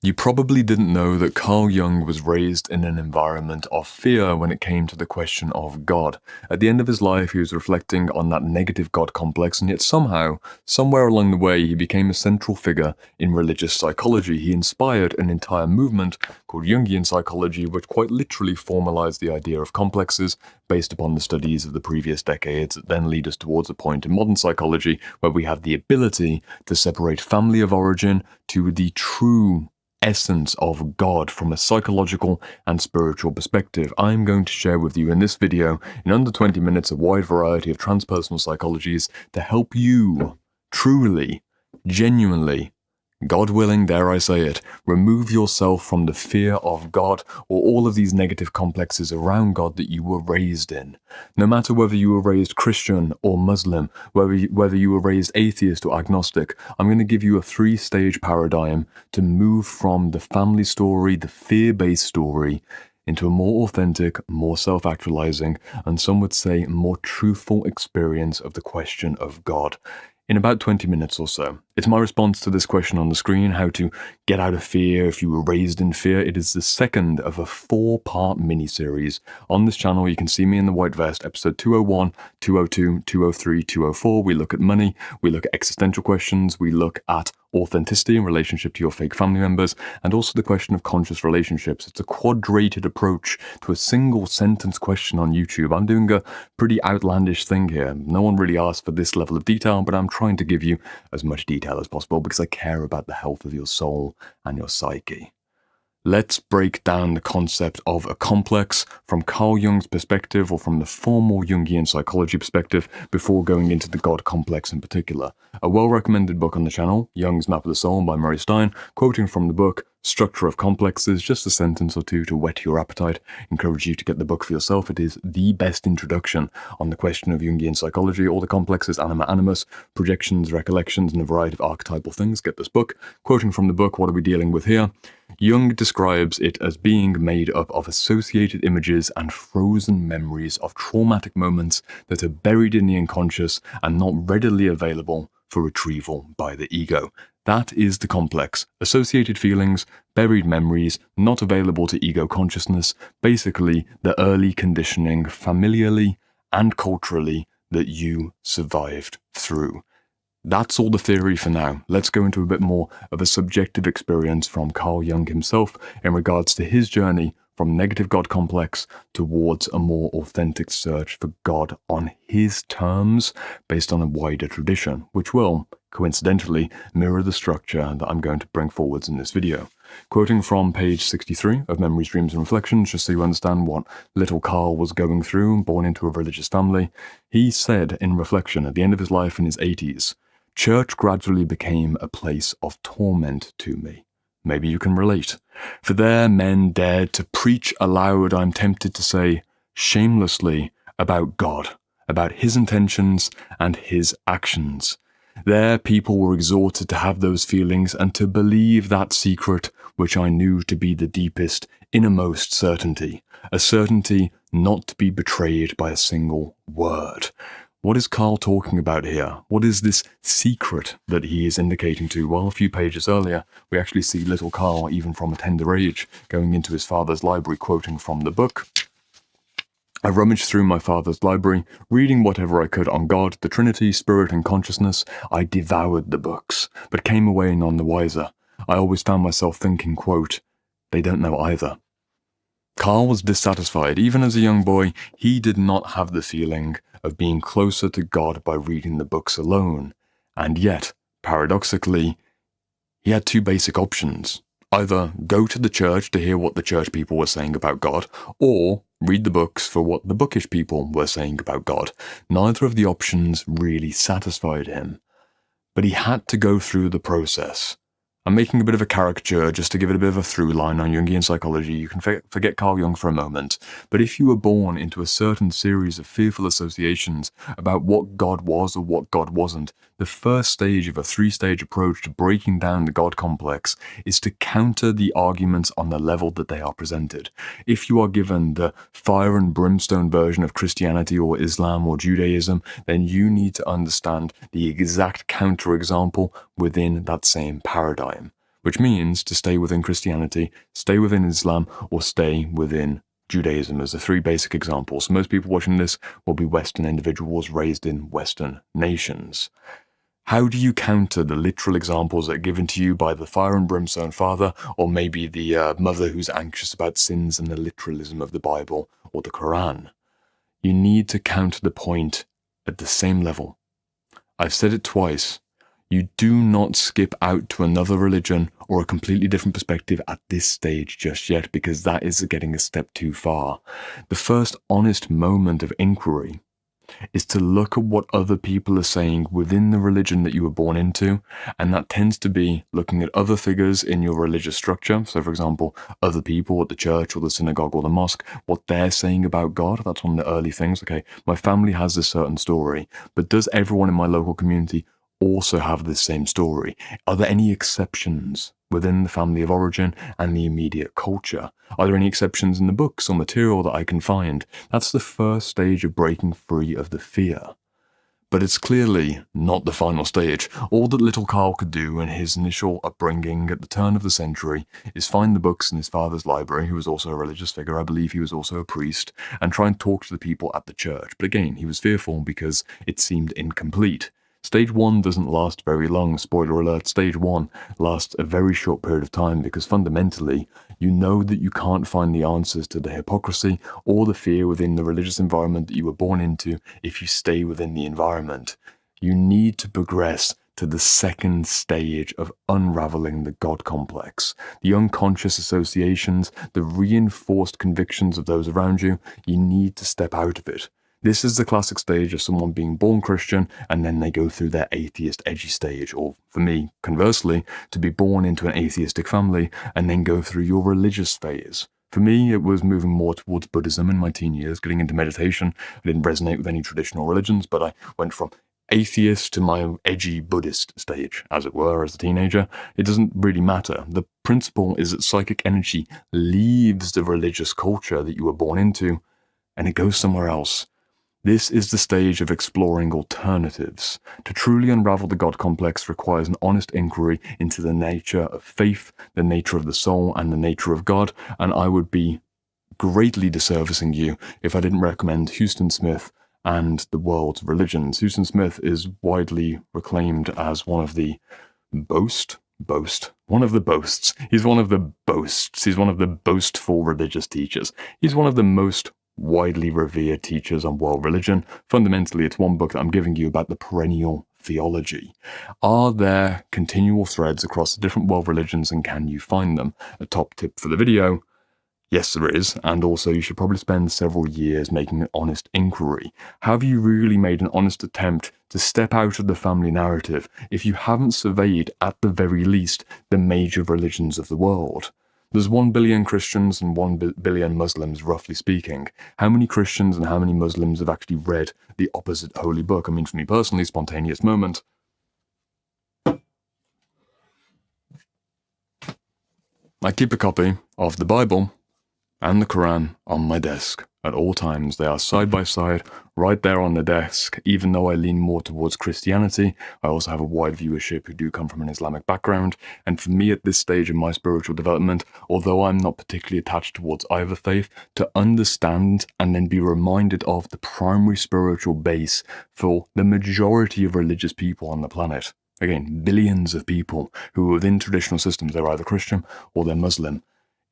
You probably didn't know that Carl Jung was raised in an environment of fear when it came to the question of God. At the end of his life, he was reflecting on that negative God complex, and yet somehow, somewhere along the way, he became a central figure in religious psychology. He inspired an entire movement called Jungian Psychology, which quite literally formalized the idea of complexes based upon the studies of the previous decades that then lead us towards a point in modern psychology where we have the ability to separate family of origin to the true essence of God from a psychological and spiritual perspective. I'm going to share with you in this video, in under 20 minutes, a wide variety of transpersonal psychologies to help you truly, genuinely, God willing, dare I say it, remove yourself from the fear of God or all of these negative complexes around God that you were raised in. No matter whether you were raised Christian or Muslim, whether you were raised atheist or agnostic, I'm going to give you a 3-stage paradigm to move from the family story, the fear-based story, into a more authentic, more self-actualizing, and some would say more truthful experience of the question of God. In about 20 minutes or so. It's my response to this question on the screen, how to get out of fear if you were raised in fear. It is the second of a 4-part mini-series. On this channel, you can see me in the white vest, episode 201, 202, 203, 204. We look at money, we look at existential questions, we look at authenticity in relationship to your fake family members, and also the question of conscious relationships. It's a quadrated approach to a single sentence question on YouTube. I'm doing a pretty outlandish thing here. No one really asked for this level of detail, but I'm trying to give you as much detail as possible because I care about the health of your soul and your psyche. Let's break down the concept of a complex from Carl Jung's perspective or from the formal Jungian psychology perspective before going into the God complex in particular. A well-recommended book on the channel, Jung's Map of the Soul by Murray Stein, quoting from the book, Structure of Complexes, just a sentence or two to whet your appetite. Encourage you to get the book for yourself. It is the best introduction on the question of Jungian psychology, all the complexes, anima animus, projections, recollections, and a variety of archetypal things. Get this book. Quoting from the book, what are we dealing with here? Jung describes it as being made up of associated images and frozen memories of traumatic moments that are buried in the unconscious and not readily available for retrieval by the ego. That is the complex. Associated feelings, buried memories, not available to ego consciousness, basically the early conditioning familiarly and culturally that you survived through. That's all the theory for now. Let's go into a bit more of a subjective experience from Carl Jung himself in regards to his journey from negative God complex towards a more authentic search for God on his terms based on a wider tradition, which will, coincidentally, mirror the structure that I'm going to bring forwards in this video. Quoting from page 63 of Memories, Dreams and Reflections, just so you understand what little Carl was going through, born into a religious family, he said in reflection at the end of his life in his 80s, "Church gradually became a place of torment to me." Maybe you can relate. For there men dared to preach aloud, I'm tempted to say, shamelessly, about God, about his intentions and his actions. There people were exhorted to have those feelings and to believe that secret which I knew to be the deepest, innermost certainty, a certainty not to be betrayed by a single word. What is Carl talking about here? What is this secret that he is indicating to? Well, a few pages earlier, we actually see little Carl, even from a tender age, going into his father's library, quoting from the book. I rummaged through my father's library, reading whatever I could on God, the Trinity, Spirit, and consciousness. I devoured the books, but came away none the wiser. I always found myself thinking, quote, they don't know either. Carl was dissatisfied. Even as a young boy, he did not have the feeling of being closer to God by reading the books alone. And yet, paradoxically, he had 2 basic options. Either go to the church to hear what the church people were saying about God, or read the books for what the bookish people were saying about God. Neither of the options really satisfied him. But he had to go through the process. I'm making a bit of a caricature just to give it a bit of a through line on Jungian psychology. You can forget Carl Jung for a moment. But if you were born into a certain series of fearful associations about what God was or what God wasn't, the first stage of a 3-stage approach to breaking down the God complex is to counter the arguments on the level that they are presented. If you are given the fire and brimstone version of Christianity or Islam or Judaism, then you need to understand the exact counterexample within that same paradigm, which means to stay within Christianity, stay within Islam, or stay within Judaism as the three basic examples. So most people watching this will be Western individuals raised in Western nations. How do you counter the literal examples that are given to you by the fire and brimstone father, or maybe the mother who's anxious about sins and the literalism of the Bible or the Quran? You need to counter the point at the same level. I've said it twice. You do not skip out to another religion or a completely different perspective at this stage just yet, because that is getting a step too far. The first honest moment of inquiry is to look at what other people are saying within the religion that you were born into, and that tends to be looking at other figures in your religious structure. So, for example, other people at the church or the synagogue or the mosque, what they're saying about God. That's one of the early things. Okay, my family has this certain story, but does everyone in my local community also have this same story? Are there any exceptions within the family of origin and the immediate culture? Are there any exceptions in the books or material that I can find? That's the first stage of breaking free of the fear. But it's clearly not the final stage. All that little Carl could do in his initial upbringing at the turn of the century is find the books in his father's library, who was also a religious figure. I believe he was also a priest, and try and talk to the people at the church. But again, he was fearful because it seemed incomplete. Stage 1 doesn't last very long. Spoiler alert, stage 1 lasts a very short period of time, because fundamentally, you know that you can't find the answers to the hypocrisy or the fear within the religious environment that you were born into if you stay within the environment. You need to progress to the second stage of unraveling the God complex. The unconscious associations, the reinforced convictions of those around you, you need to step out of it. This is the classic stage of someone being born Christian and then they go through their atheist edgy stage, or for me, conversely, to be born into an atheistic family and then go through your religious phase. For me, it was moving more towards Buddhism in my teen years, getting into meditation. I didn't resonate with any traditional religions, but I went from atheist to my edgy Buddhist stage, as it were, as a teenager. It doesn't really matter. The principle is that psychic energy leaves the religious culture that you were born into and it goes somewhere else. This is the stage of exploring alternatives. To truly unravel the God complex requires an honest inquiry into the nature of faith, the nature of the soul, and the nature of God, and I would be greatly disservicing you if I didn't recommend Huston Smith and the World's Religions. Huston Smith is widely reclaimed as one of the boasts. He's one of the boasts. He's one of the boastful religious teachers. He's one of the most widely revered teachers on world religion. Fundamentally, it's one book that I'm giving you about the perennial theology. Are there continual threads across the different world religions, and can you find them? A top tip for the video: yes, there is, and also you should probably spend several years making an honest inquiry. Have you really made an honest attempt to step out of the family narrative if you haven't surveyed, at the very least, the major religions of the world? There's 1 billion Christians and 1 billion Muslims, roughly speaking. How many Christians and how many Muslims have actually read the opposite holy book? I mean, for me personally, spontaneous moment. I keep a copy of the Bible and the Quran on my desk at all times. They are side by side, right there on the desk. Even though I lean more towards Christianity, I also have a wide viewership who do come from an Islamic background. And for me at this stage of my spiritual development, although I'm not particularly attached towards either faith, to understand and then be reminded of the primary spiritual base for the majority of religious people on the planet. Again, billions of people who are within traditional systems, they're either Christian or they're Muslim.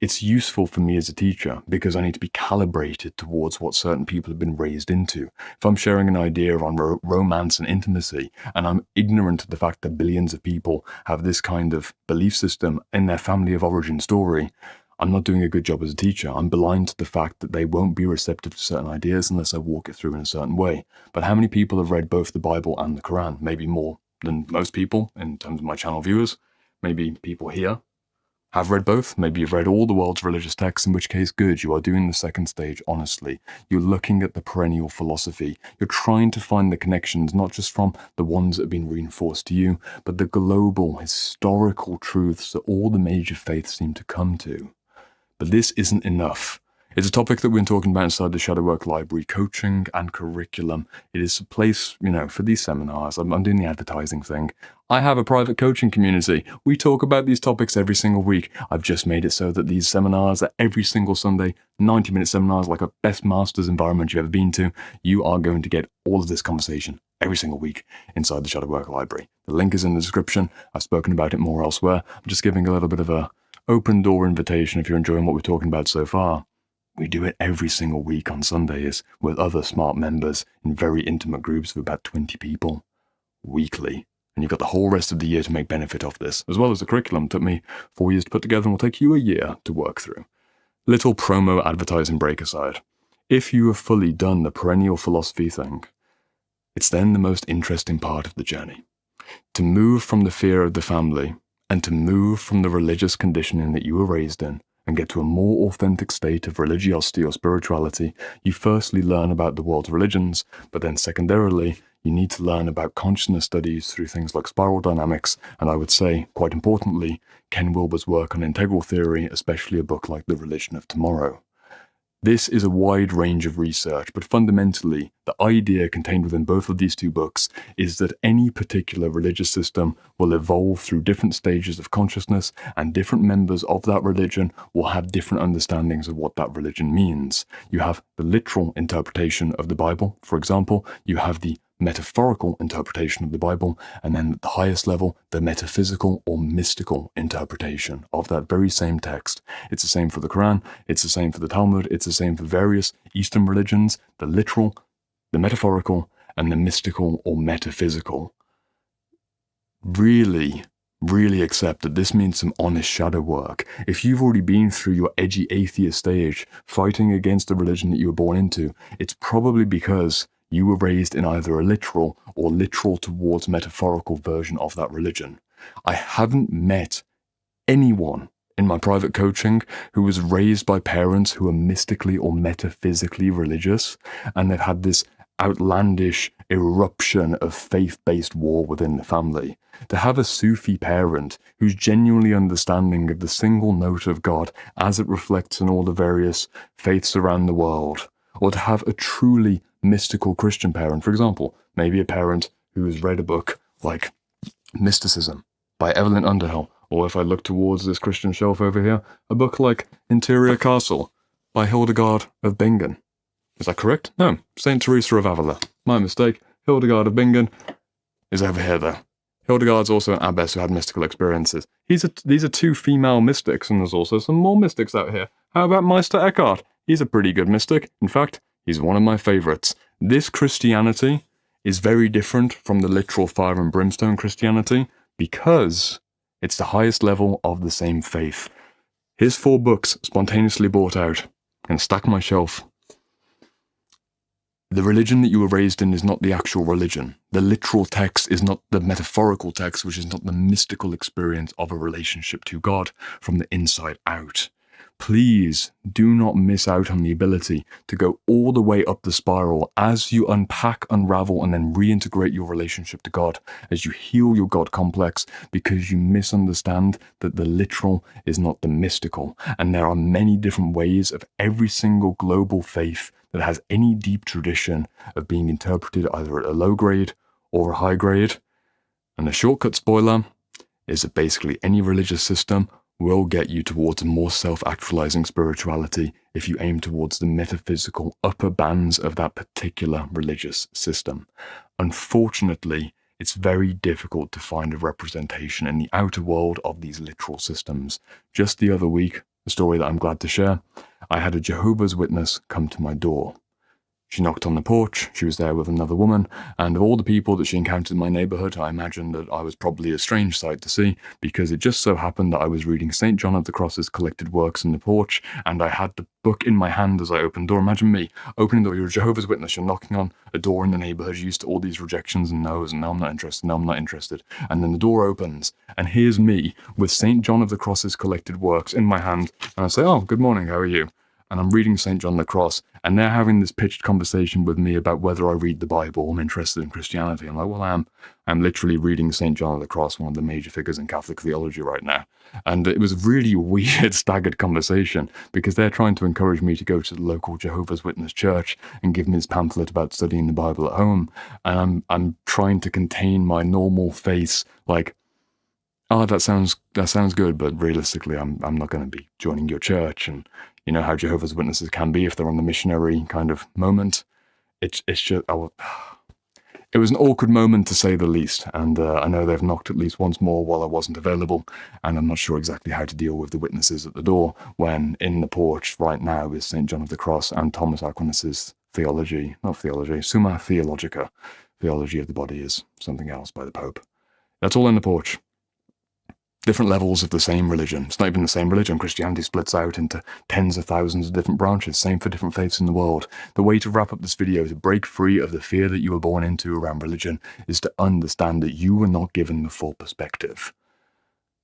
It's useful for me as a teacher because I need to be calibrated towards what certain people have been raised into. If I'm sharing an idea on romance and intimacy, and I'm ignorant of the fact that billions of people have this kind of belief system in their family of origin story, I'm not doing a good job as a teacher. I'm blind to the fact that they won't be receptive to certain ideas unless I walk it through in a certain way. But how many people have read both the Bible and the Quran? Maybe more than most people in terms of my channel viewers. Maybe people here have read both. Maybe you've read all the world's religious texts, in which case, good, you are doing the second stage honestly. You're looking at the perennial philosophy. You're trying to find the connections, not just from the ones that have been reinforced to you, but the global, historical truths that all the major faiths seem to come to. But this isn't enough. It's a topic that we've been talking about inside the Shadowwork Library, coaching and curriculum. It is a place, for these seminars. I'm doing the advertising thing. I have a private coaching community. We talk about these topics every single week. I've just made it so that these seminars are every single Sunday, 90-minute seminars, like a best master's environment you've ever been to. You are going to get all of this conversation every single week inside the Shadowwork Library. The link is in the description. I've spoken about it more elsewhere. I'm just giving a little bit of a open door invitation if you're enjoying what we're talking about so far. We do it every single week on Sundays with other smart members in very intimate groups of about 20 people weekly. And you've got the whole rest of the year to make benefit of this, as well as the curriculum. It took me 4 years to put together and will take you a year to work through. Little promo advertising break aside. If you have fully done the perennial philosophy thing, it's then the most interesting part of the journey. To move from the fear of the family and to move from the religious conditioning that you were raised in and get to a more authentic state of religiosity or spirituality, you firstly learn about the world's religions, but then secondarily, you need to learn about consciousness studies through things like spiral dynamics, and I would say, quite importantly, Ken Wilber's work on integral theory, especially a book like The Religion of Tomorrow. This is a wide range of research, but fundamentally, the idea contained within both of these two books is that any particular religious system will evolve through different stages of consciousness, and different members of that religion will have different understandings of what that religion means. You have the literal interpretation of the Bible, for example. You have the metaphorical interpretation of the Bible, and then at the highest level, the metaphysical or mystical interpretation of that very same text. It's the same for the Quran, it's the same for the Talmud, it's the same for various Eastern religions, the literal, the metaphorical, and the mystical or metaphysical. Really accept that this means some honest shadow work. If you've already been through your edgy atheist stage, fighting against the religion that you were born into, it's probably because you were raised in either a literal or literal towards metaphorical version of that religion. I haven't met anyone in my private coaching who was raised by parents who are mystically or metaphysically religious, and they've had this outlandish eruption of faith-based war within the family. To have a Sufi parent who's genuinely understanding of the single note of God as it reflects in all the various faiths around the world, or to have a truly mystical Christian parent, for example, maybe a parent who has read a book like Mysticism by Evelyn Underhill, or if I look towards this Christian shelf over here, a book like Interior Castle by Hildegard of Bingen. Is that correct? No, St. Teresa of Avila. My mistake. Hildegard of Bingen is over here, though. Hildegard's also an abbess who had mystical experiences. These are two female mystics, and there's also some more mystics out here. How about Meister Eckhart? He's a pretty good mystic. In fact, he's one of my favorites. This Christianity is very different from the literal fire and brimstone Christianity because it's the highest level of the same faith. His 4 books spontaneously bought out and stack my shelf. The religion that you were raised in is not the actual religion. The literal text is not the metaphorical text, which is not the mystical experience of a relationship to God from the inside out. Please do not miss out on the ability to go all the way up the spiral as you unpack, unravel, and then reintegrate your relationship to God, as you heal your God complex, because you misunderstand that the literal is not the mystical. And there are many different ways of every single global faith that has any deep tradition of being interpreted either at a low grade or a high grade. And the shortcut spoiler is that basically any religious system will get you towards a more self-actualizing spirituality if you aim towards the metaphysical upper bands of that particular religious system. Unfortunately, it's very difficult to find a representation in the outer world of these literal systems. Just the other week, a story that I'm glad to share, I had a Jehovah's Witness come to my door. She knocked on the porch, she was there with another woman, and of all the people that she encountered in my neighbourhood, I imagined that I was probably a strange sight to see, because it just so happened that I was reading St. John of the Cross's collected works in the porch, and I had the book in my hand as I opened the door. Imagine me opening the door, you're a Jehovah's Witness, you're knocking on a door in the neighbourhood, you're used to all these rejections and no's, and no, I'm not interested, no, I'm not interested. And then the door opens, and here's me with St. John of the Cross's collected works in my hand, and I say, oh, good morning, how are you? and I'm reading St. John of the Cross, and they're having this pitched conversation with me about whether I read the Bible. I'm interested in Christianity. I'm like, well, I'm literally reading St. John of the Cross, one of the major figures in Catholic theology right now. And it was a really weird, staggered conversation, because they're trying to encourage me to go to the local Jehovah's Witness church and give me this pamphlet about studying the Bible at home. And I'm trying to contain my normal face, like, oh, that sounds good, but realistically, I'm not going to be joining your church. And you know how Jehovah's Witnesses can be if they're on the missionary kind of moment. It's just, it was an awkward moment to say the least. And I know they've knocked at least once more while I wasn't available, and I'm not sure exactly how to deal with the witnesses at the door when in the porch right now is St. John of the Cross and Thomas Aquinas' Summa Theologica. Theology of the body is something else by the Pope. That's all in the porch. Different levels of the same religion. It's not even the same religion. Christianity splits out into tens of thousands of different branches. Same for different faiths in the world. The way to wrap up this video, to break free of the fear that you were born into around religion, is to understand that you were not given the full perspective.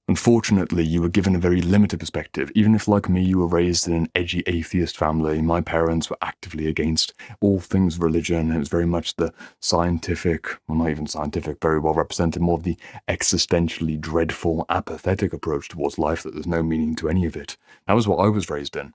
Unfortunately, you were given a very limited perspective. Even if, like me, you were raised in an edgy atheist family, my parents were actively against all things religion. It was very much the scientific, well, not even scientific, very well represented, more of the existentially dreadful, apathetic approach towards life, that there's no meaning to any of it. That was what I was raised in.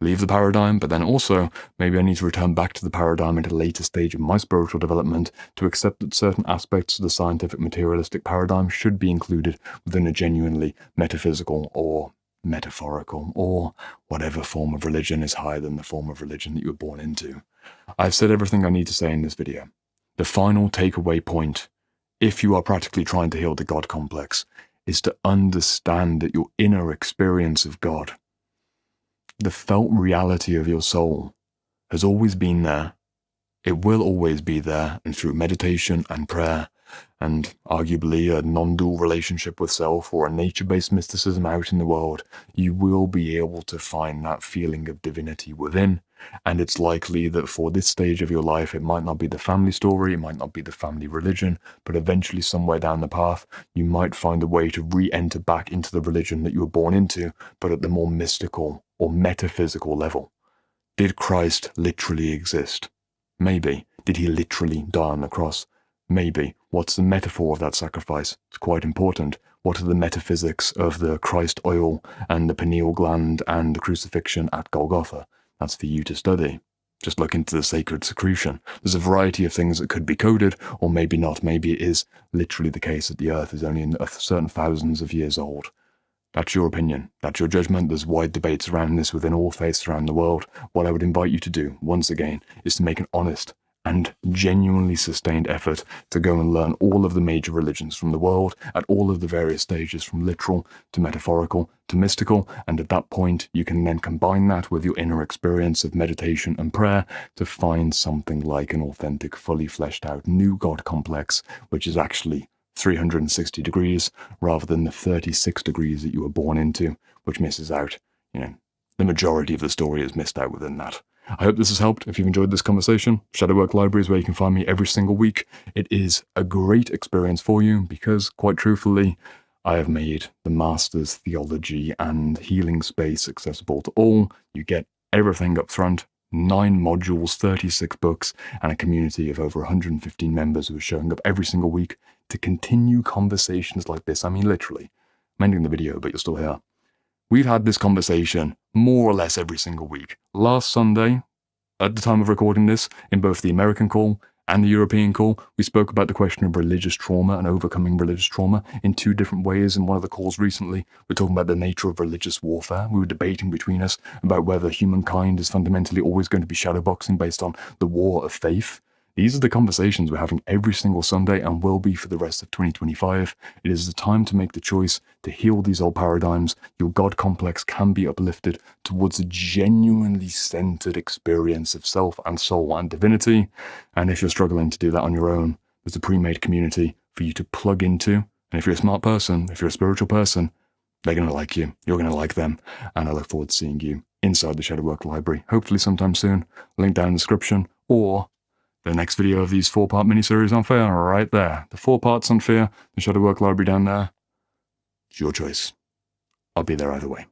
Leave the paradigm, but then also maybe I need to return back to the paradigm at a later stage of my spiritual development to accept that certain aspects of the scientific materialistic paradigm should be included within a genuinely metaphysical or metaphorical or whatever form of religion is higher than the form of religion that you were born into. I've said everything I need to say in this video. The final takeaway point, if you are practically trying to heal the God complex, is to understand that your inner experience of God, the felt reality of your soul, has always been there. It will always be there, and through meditation and prayer, and arguably a non-dual relationship with self or a nature-based mysticism out in the world, you will be able to find that feeling of divinity within. And it's likely that for this stage of your life, it might not be the family story, it might not be the family religion, but eventually somewhere down the path, you might find a way to re-enter back into the religion that you were born into, but at the more mystical or metaphysical level. Did Christ literally exist? Maybe. Did he literally die on the cross? Maybe. What's the metaphor of that sacrifice? It's quite important. What are the metaphysics of the Christ oil and the pineal gland and the crucifixion at Golgotha? That's for you to study. Just look into the sacred secretion. There's a variety of things that could be coded, or maybe not. Maybe it is literally the case that the earth is only a certain thousands of years old. That's your opinion. That's your judgment. There's wide debates around this within all faiths around the world. What I would invite you to do, once again, is to make an honest and genuinely sustained effort to go and learn all of the major religions from the world at all of the various stages, from literal to metaphorical to mystical, and at that point you can then combine that with your inner experience of meditation and prayer to find something like an authentic, fully fleshed out new God complex, which is actually 360 degrees rather than the 36 degrees that you were born into, which misses out. The majority of the story is missed out within that. I hope this has helped. If you've enjoyed this conversation, Shadowwork Library is where you can find me every single week. It is a great experience for you because, quite truthfully, I have made the Master's Theology and Healing space accessible to all. You get everything up front. 9 modules, 36 books, and a community of over 115 members who are showing up every single week to continue conversations like this. I mean, literally. I'm ending the video, but you're still here. We've had this conversation more or less every single week. Last Sunday, at the time of recording this, in both the American call and the European call, we spoke about the question of religious trauma and overcoming religious trauma in 2 different ways. In one of the calls recently, we're talking about the nature of religious warfare. We were debating between us about whether humankind is fundamentally always going to be shadowboxing based on the war of faith. These are the conversations we're having every single Sunday and will be for the rest of 2025. It is the time to make the choice to heal these old paradigms. Your God complex can be uplifted towards a genuinely centered experience of self and soul and divinity. And if you're struggling to do that on your own, there's a pre-made community for you to plug into. And if you're a smart person, if you're a spiritual person, they're going to like you. You're going to like them. And I look forward to seeing you inside the Shadowwork Library, hopefully sometime soon. Link down in the description, or the next video of these 4-part miniseries on fear right there. The 4 parts on fear, the Shadowwork Library down there. It's your choice. I'll be there either way.